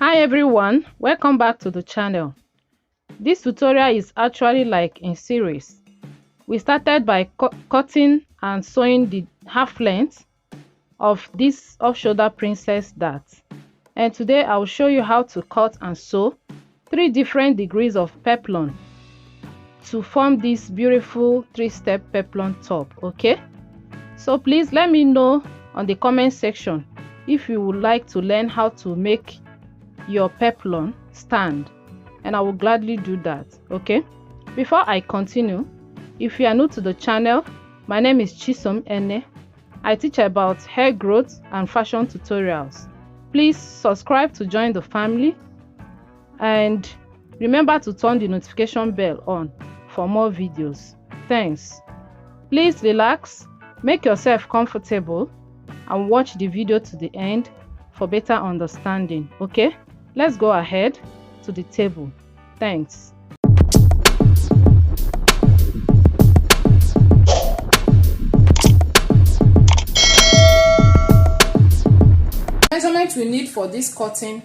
Hi everyone, welcome back to the channel. This tutorial is actually like in series. We started by cutting and sewing the half length of this off-shoulder princess dart, and today I will show you how to cut and sew 3 different degrees of peplum to form this beautiful 3-step peplum top. Okay, so please let me know on the comment section if you would like to learn how to make your peplum stand, and I will gladly do that. Okay, before I continue, if you are new to the channel, my name is Chisom Ene. I teach about hair growth and fashion tutorials. Please subscribe to join the family and remember to turn the notification bell on for more videos. Thanks. Please relax, make yourself comfortable and watch the video to the end for better understanding. Okay, let's go ahead to the table. Thanks. Measurement we need for this cutting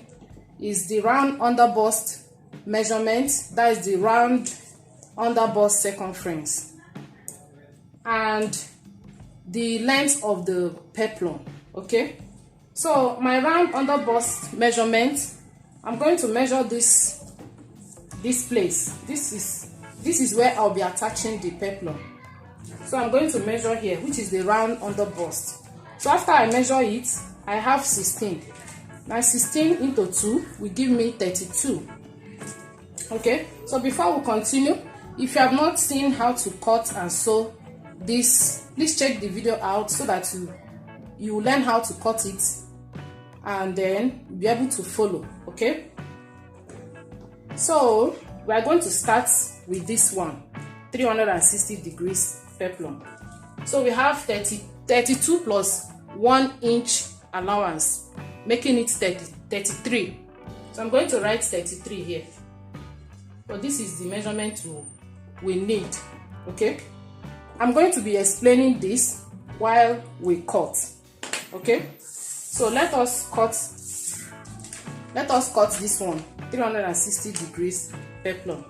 is the round underbust measurement, that is the round underbust circumference, and the length of the peplum. Okay, so my round underbust measurement, I'm going to measure this place. This is where I'll be attaching the peplum. So I'm going to measure here, which is the round underbust. So after I measure it, I have 16. Now 16 into 2 will give me 32. Okay, so before we continue, if you have not seen how to cut and sew this, please check the video out so that you learn how to cut it and then be able to follow. Okay, so we are going to start with this one, 360 degrees peplum. So we have 32 plus 1 inch allowance, making it 33. So I'm going to write 33 here. So this is the measurement we need. Okay, I'm going to be explaining this while we cut. Okay, so let us cut this one, 360 degrees peplum.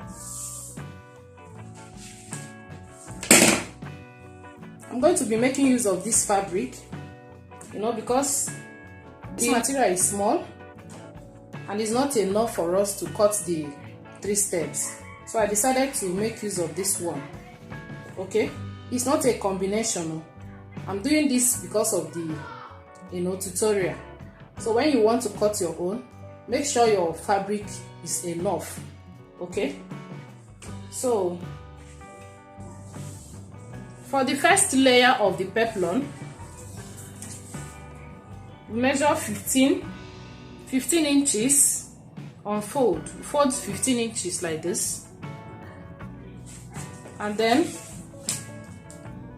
I'm going to be making use of this fabric, because this material is small and it's not enough for us to cut the 3 steps. So I decided to make use of this one. Okay, it's not a combination. I'm doing this because of the tutorial. So when you want to cut your own, make sure your fabric is enough. Okay, so for the first layer of the peplum, measure 15 inches on fold 15 inches like this, and then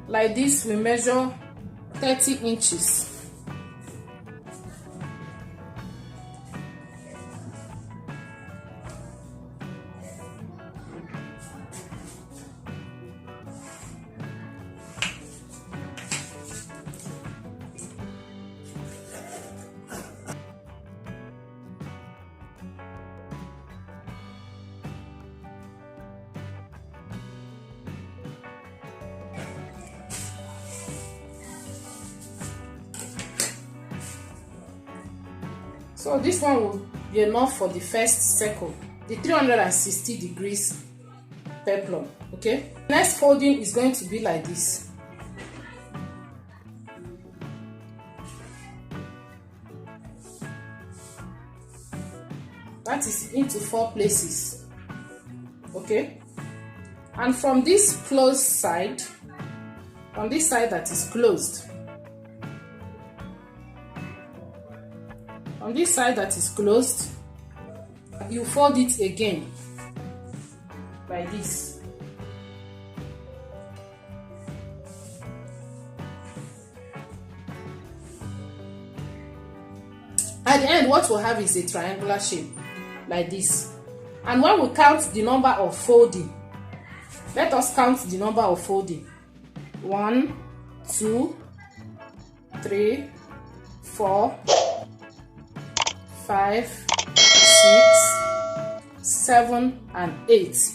like this we measure 30 inches. So this one will be enough for the first circle, the 360 degrees peplum. Okay, next folding is going to be like this. That is into 4 places. Okay, and from this closed side, from this side that is closed, on this side that is closed, you fold it again like this. At the end, what we'll have is a triangular shape like this. And when we count the number of folding, let us count the number of folding. 1, 2, 3, 4, 5, 6, 7, and 8.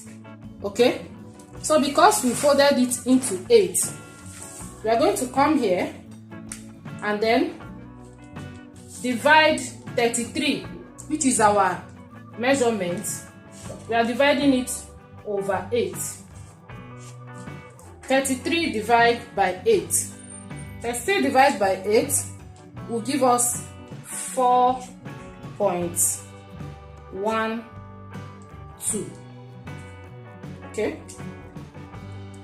Okay, so because we folded it into 8, we are going to come here and then divide 33, which is our measurement. We are dividing it over 8. 33 divided by 8. 33 divided by 8 will give us 4.12. Okay,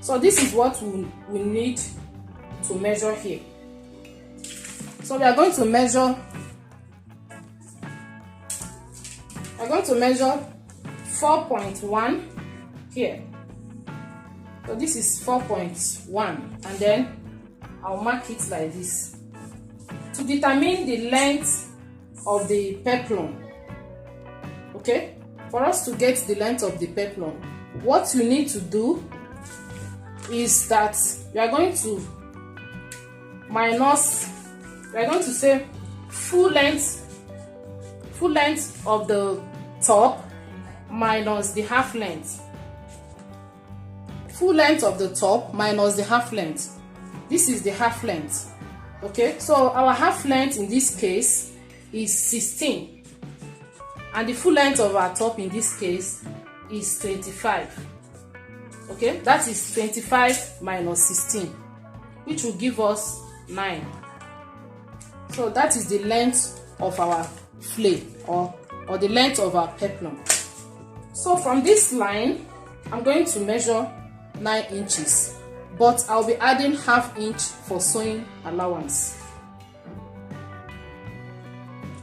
so this is what we need to measure here. So we are going to measure 4.1 here. So this is 4.1, and then I'll mark it like this. To determine the length of the peplum, okay, for us to get the length of the peplum, what you need to do is that we are going to say full length of the top minus the half length. Full length of the top minus the half length. This is the half length. Okay, so our half length in this case is 16, and the full length of our top in this case is 25. Okay, that is 25 minus 16, which will give us 9. So that is the length of our flay, or the length of our peplum. So from this line, I'm going to measure 9 inches, but I'll be adding ½ inch for sewing allowance,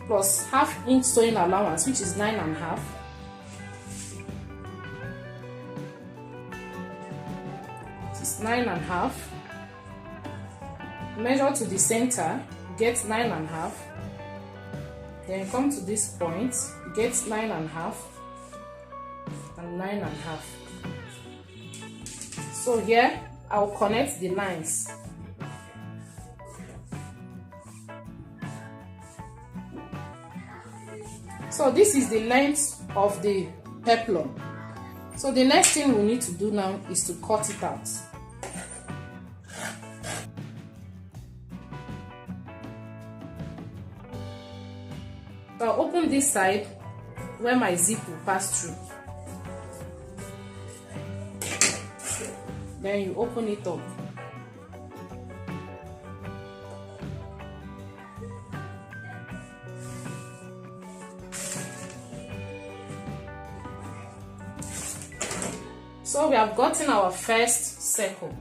plus ½ inch sewing allowance, which is 9.5. It's 9.5. Measure to the center, get 9.5. Then come to this point, get 9.5 and 9.5. So here I'll connect the lines. So this is the length of the peplum. So the next thing we need to do now is to cut it out. So I'll open this side where my zip will pass through. Then you open it up. So we have gotten our first circle.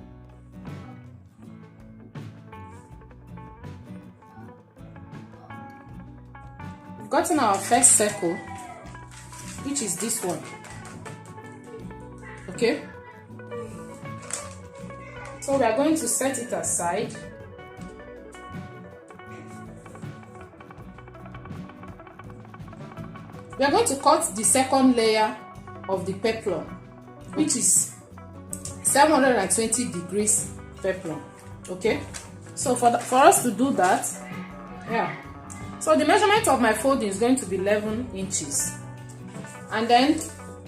We've gotten our first circle, which is this one. Okay? So we are going to set it aside. We are going to cut the second layer of the peplum, which is 720 degrees peplum. Okay, so for us to do that, so the measurement of my folding is going to be 11 inches, and then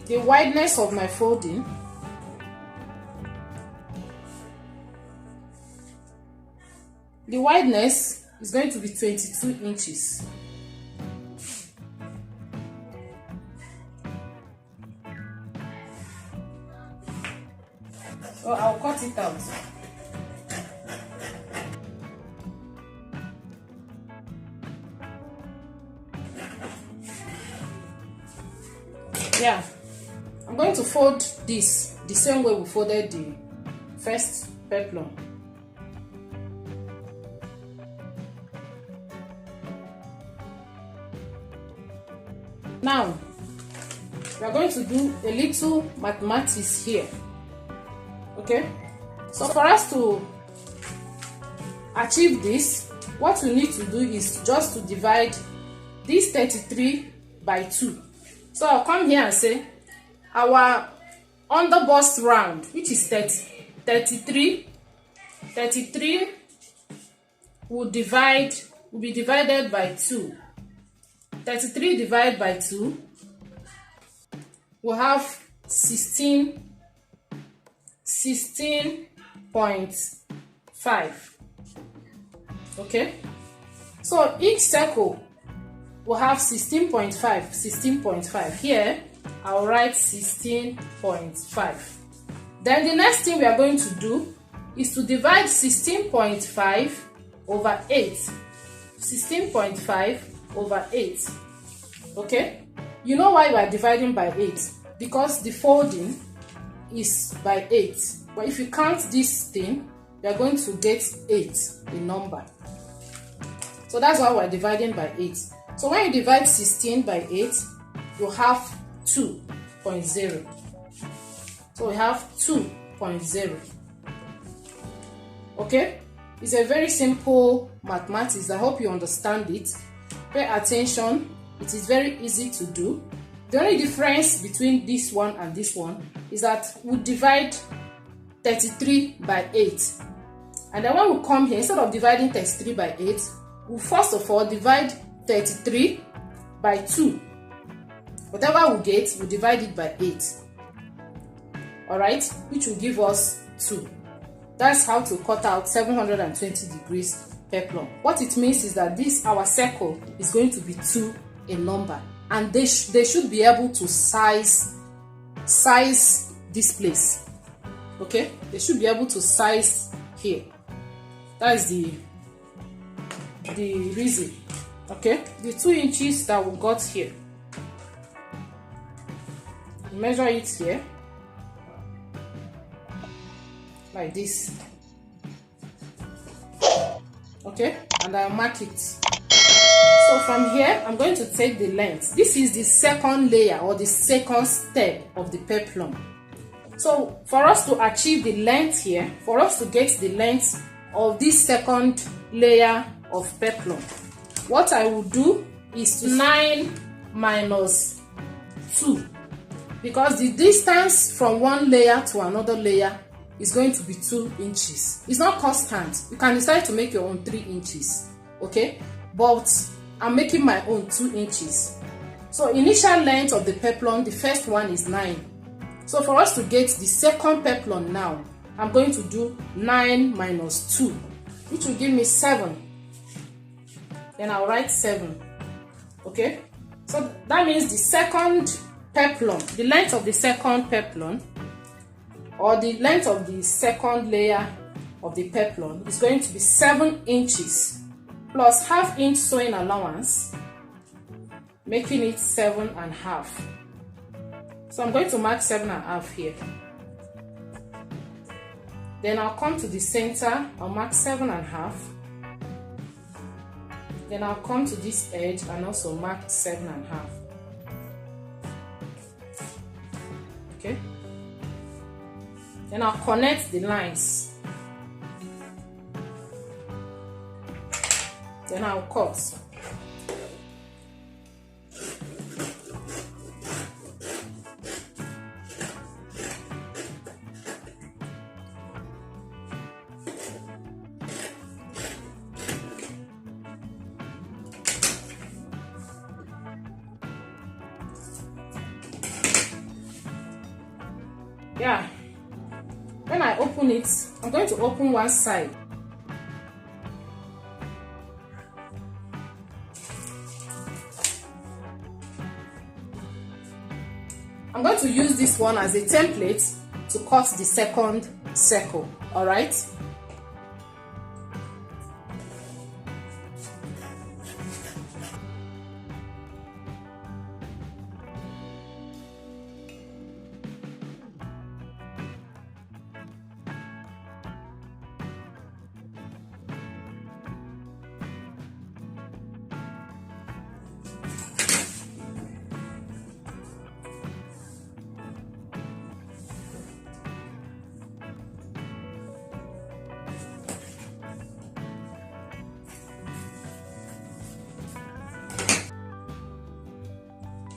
the wideness of my folding is going to be 22 inches. So I'll cut it out. I'm going to fold this the same way we folded the first peplum. Now we are going to do a little mathematics here. Okay, so for us to achieve this, what we need to do is just to divide this 33 by 2. So I'll come here and say our underbust round, which is 33 will be divided by 2. 33 divided by 2, we'll have 16.5. Okay, so each circle will have 16.5. Here I'll write 16.5. Then the next thing we are going to do is to divide 16.5 over 8. 16.5 over 8. Okay, you know why we are dividing by 8? Because the folding is by 8. But if you count this thing, you are going to get 8, a number. So that's why we're dividing by 8. So when you divide 16 by 8, you have 2.0. So we have 2.0. Okay? It's a very simple mathematics. I hope you understand it. Pay attention. It is very easy to do. The only difference between this one and this one is that we divide 33 by 8. And then when we come here, instead of dividing 33 by 8, we'll first of all divide 33 by 2. Whatever we get, we divide it by 8. Alright, which will give us 2. That's how to cut out 720 degrees peplum. What it means is that this, our circle, is going to be 2 a number. And they should be able to size this place. Okay, they should be able to size here. That is the reason. Okay, the 2 inches that we got here, measure it here like this. Okay, and I'll mark it. So from here, I'm going to take the length. This is the second layer or the second step of the peplum. So for us to achieve the length here, for us to get the length of this second layer of peplum, what I will do is 9 minus 2, because the distance from one layer to another layer is going to be 2 inches. It's not constant. You can decide to make your own 3 inches. Okay, but I'm making my own 2 inches. So initial length of the peplum, the first one is 9. So for us to get the second peplum now, I'm going to do 9 minus 2, which will give me 7. Then I'll write 7. Okay, so that means the second peplum, the length of the second peplum, or the length of the second layer of the peplum, is going to be 7 inches plus ½ inch sewing allowance, making it 7.5. So I'm going to mark 7.5 here. Then I'll come to the center, I'll mark 7.5. Then I'll come to this edge and also mark 7.5. Okay. Then I'll connect the lines. Then I'll cut. Yeah, when I open it, I'm going to open one side. I'm going to use this one as a template to cut the second circle. All right.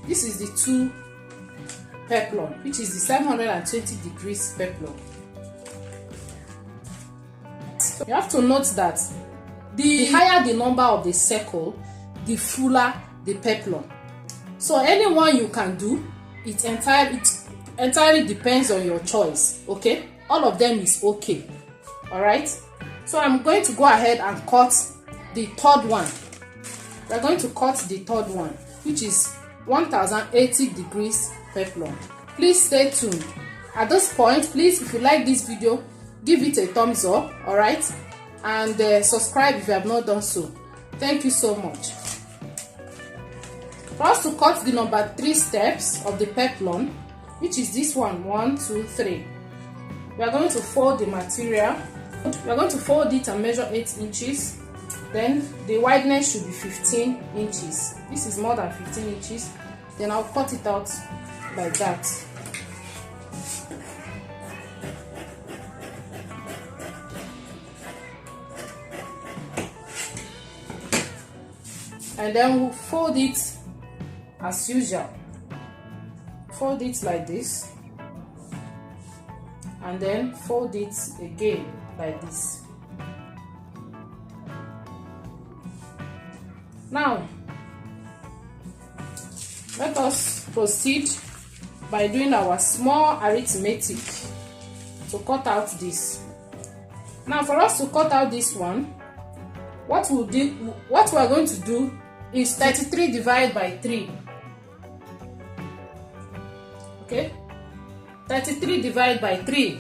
This is the 2 peplum, which is the 720 degrees peplum. So you have to note that the higher the number of the circle, the fuller the peplum. So anyone you can do, it entirely depends on your choice. Okay, all of them is okay. All right, so I'm going to go ahead and cut the third one. We're going to cut the third one, which is 1080 degrees peplum. Please stay tuned. At this point, please, if you like this video, give it a thumbs up, all right, and subscribe if you have not done so. Thank you so much. For us to cut the number 3 steps of the peplum, which is this one, 1, 2, 3, we are going to fold the material. We are going to fold it and measure 8 inches. Then the wideness should be 15 inches. This is more than 15 inches. Then I'll cut it out like that. And then we'll fold it as usual. Fold it like this. And then fold it again like this. Now, let us proceed by doing our small arithmetic to cut out this. Now, for us to cut out this one, what we are going to do is 33 divided by 3. Okay, 33 divided by 3,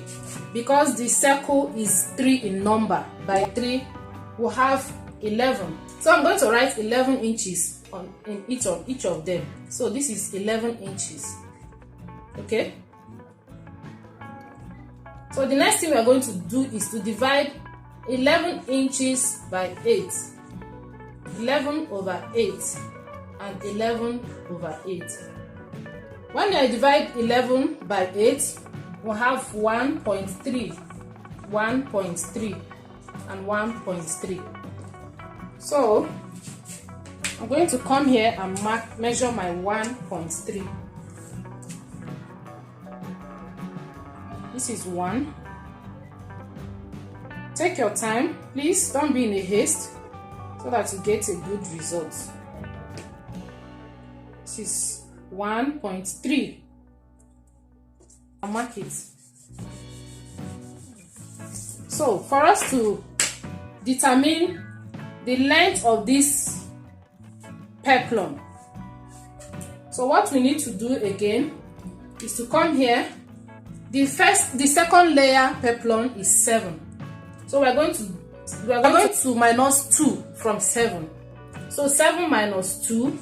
because the circle is 3 in number. By 3, we'll have 11. So I'm going to write 11 inches in each of them. So this is 11 inches. Okay. So the next thing we are going to do is to divide 11 inches by 8. 11 over 8 and 11 over 8. When I divide 11 by 8, we'll have 1.3, 1.3 and 1.3. So I'm going to come here and measure my 1.3. This is 1. Take your time, please don't be in a haste so that you get a good result. This is 1.3. I'll mark it. So for us to determine the length of this peplum, so what we need to do again is to come here. The second layer peplum is 7. So we are going to minus 2 from 7. So 7 minus 2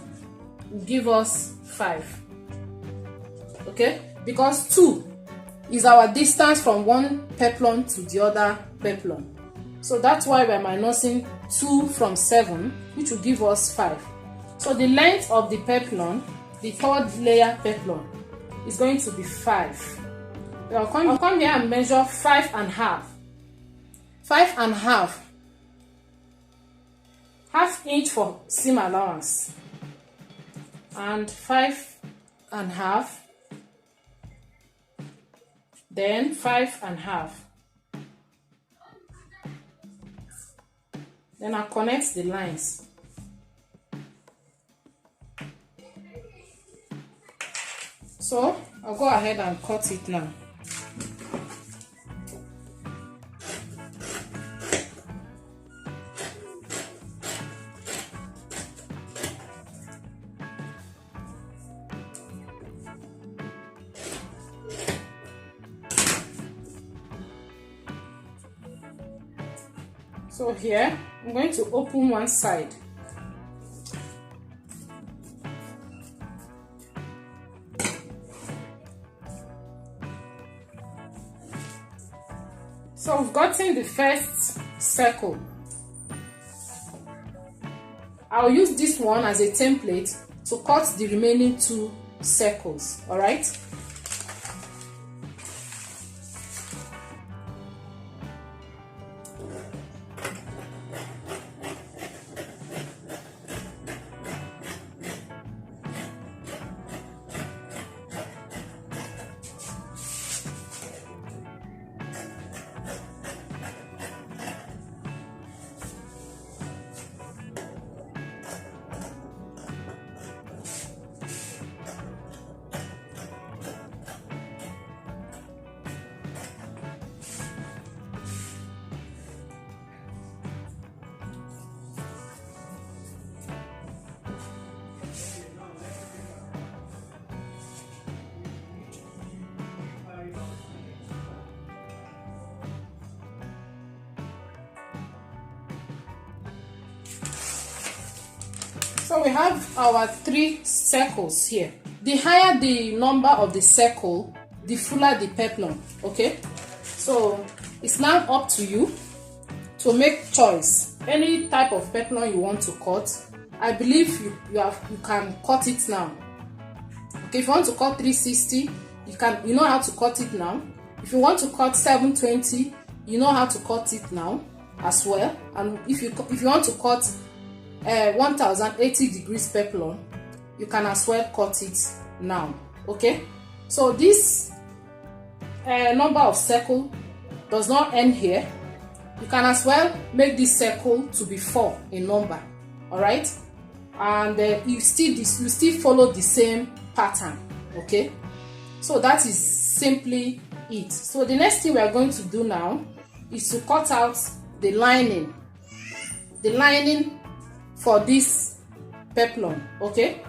will give us 5. Okay, because 2 is our distance from one peplum to the other peplum. So that's why we're minusing 2 from 7, which will give us 5. So the length of the peplum, the third layer peplum, is going to be 5. I'll come here and measure 5.5. 5.5. Half inch for seam allowance. And 5.5. Then 5.5. Then I'll connect the lines. So I'll go ahead and cut it now. So here, I'm going to open one side. So we've gotten the first circle. I'll use this one as a template to cut the remaining 2 circles, all right? So we have our 3 circles here. The higher the number of the circle, the fuller the peplum. Okay, so it's now up to you to make choice any type of peplum you want to cut. I believe you can cut it now. Okay, if you want to cut 360, you know how to cut it now. If you want to cut 720, you know how to cut it now as well. And if you want to cut 1080 degrees peplum, you can as well cut it now. Okay, so this number of circle does not end here. You can as well make this circle to be 4 in number. All right, and you still follow the same pattern. Okay, so that is simply it. So the next thing we are going to do now is to cut out the lining for this peplum. Okay,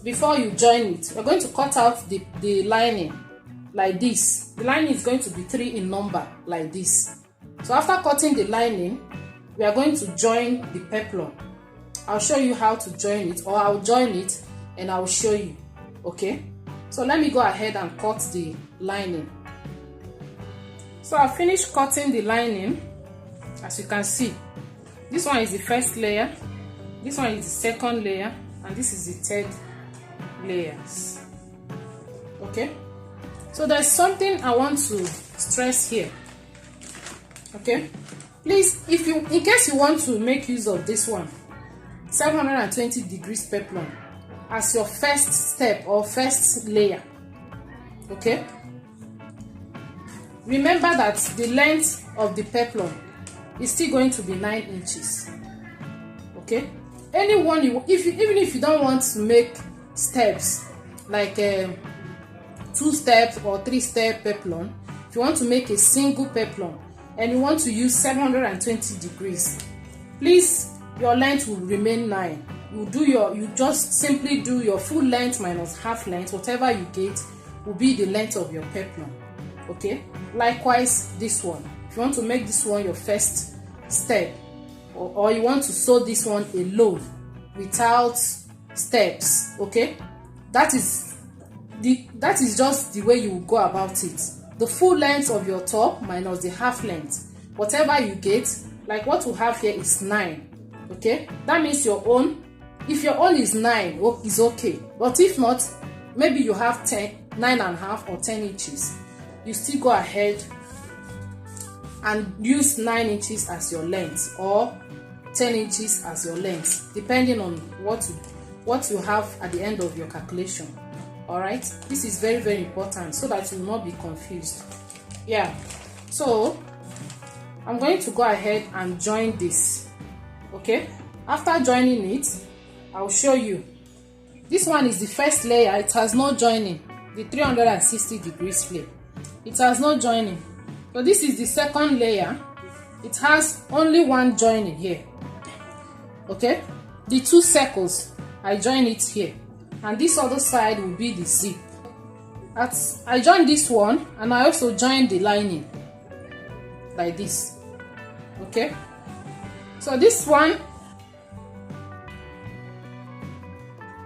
before you join it, we're going to cut out the lining like this. The lining is going to be 3 in number like this. So after cutting the lining, we are going to join the peplum. I'll show you how to join it, or I'll join it and I'll show you. Okay, so let me go ahead and cut the lining. So I finished cutting the lining. As you can see, this one is the first layer, this one is the second layer, and this is the third layers. Okay, so there's something I want to stress here. Okay, please, in case you want to make use of this one, 720 degrees peplum as your first step or first layer, okay, remember that the length of the peplum is still going to be 9 inches. Okay, even if you don't want to make steps like 2 steps or 3 step peplum, if you want to make a single peplum and you want to use 720 degrees, please, your length will remain 9. You just simply do your full length minus half length. Whatever you get will be the length of your peplum. Okay, likewise this one, if you want to make this one your first step, or you want to sew this one alone without steps, okay, that is just the way you will go about it. The full length of your top minus the half length, whatever you get, like what we have here is 9. Okay, that means your own, if your own is 9, is okay, but if not, maybe you have 9.5 or 10 inches, you still go ahead and use 9 inches as your length or 10 inches as your length, depending on what you have at the end of your calculation. All right, this is very, very important so that you will not be confused. Yeah, so I'm going to go ahead and join this. Okay, after joining it, I'll show you. This one is the first layer. It has no joining. The 360 degrees flip, it has no joining. So this is the second layer. It has only one joining here. Okay, the 2 circles, I join it here, and this other side will be the zip. I join this one, and I also join the lining like this. Okay, so this one,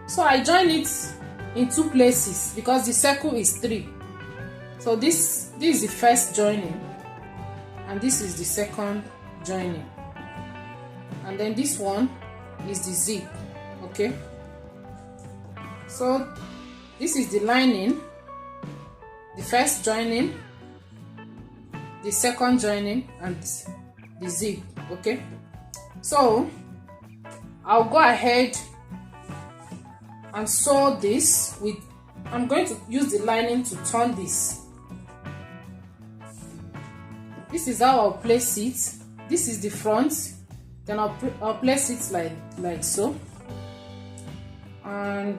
so I join it in 2 places because the circle is 3. So this is the first joining, and this is the second joining, and then this one is the zip. Okay, so this is the lining, the first joining, the second joining, and the zip. Okay, so I'll go ahead and sew this with, I'm going to use the lining to turn this. This is how I'll place it. This is the front, then I'll place it like so, and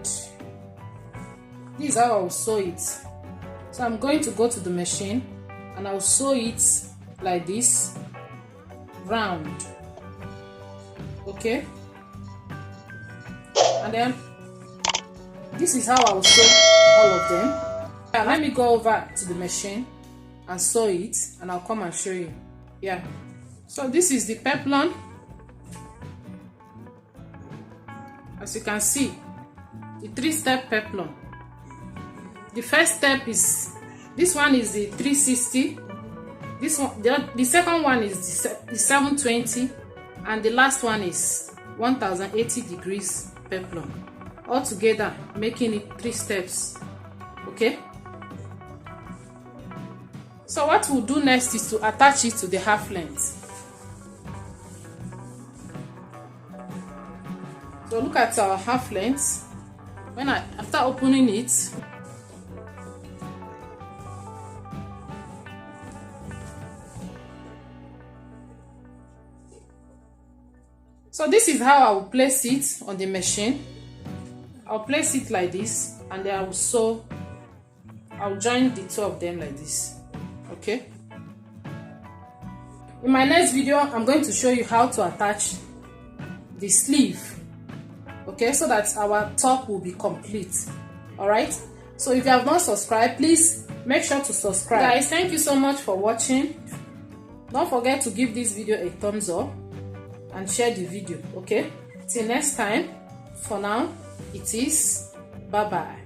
this is how I'll sew it. So I'm going to go to the machine and I'll sew it like this, round. Okay, and then this is how I'll sew all of them. Now, let me go over to the machine and sew it, and I'll come and show you. Yeah, so this is the peplum. As you can see, the 3-step peplum. The first step is, this one is the 360, this one, the second one is the 720, and the last one is 1080 degrees peplum. All together making it 3 steps. Okay, so what we'll do next is to attach it to the half length. So look at our half length. After opening it, so this is how I will place it on the machine. I'll place it like this, and then I'll join the 2 of them like this. Okay, in my next video I'm going to show you how to attach the sleeve, okay, so that our top will be complete. All right, so if you have not subscribed, please make sure to subscribe. Guys, thank you so much for watching. Don't forget to give this video a thumbs up and share the video. Okay, till next time, for now it is bye bye.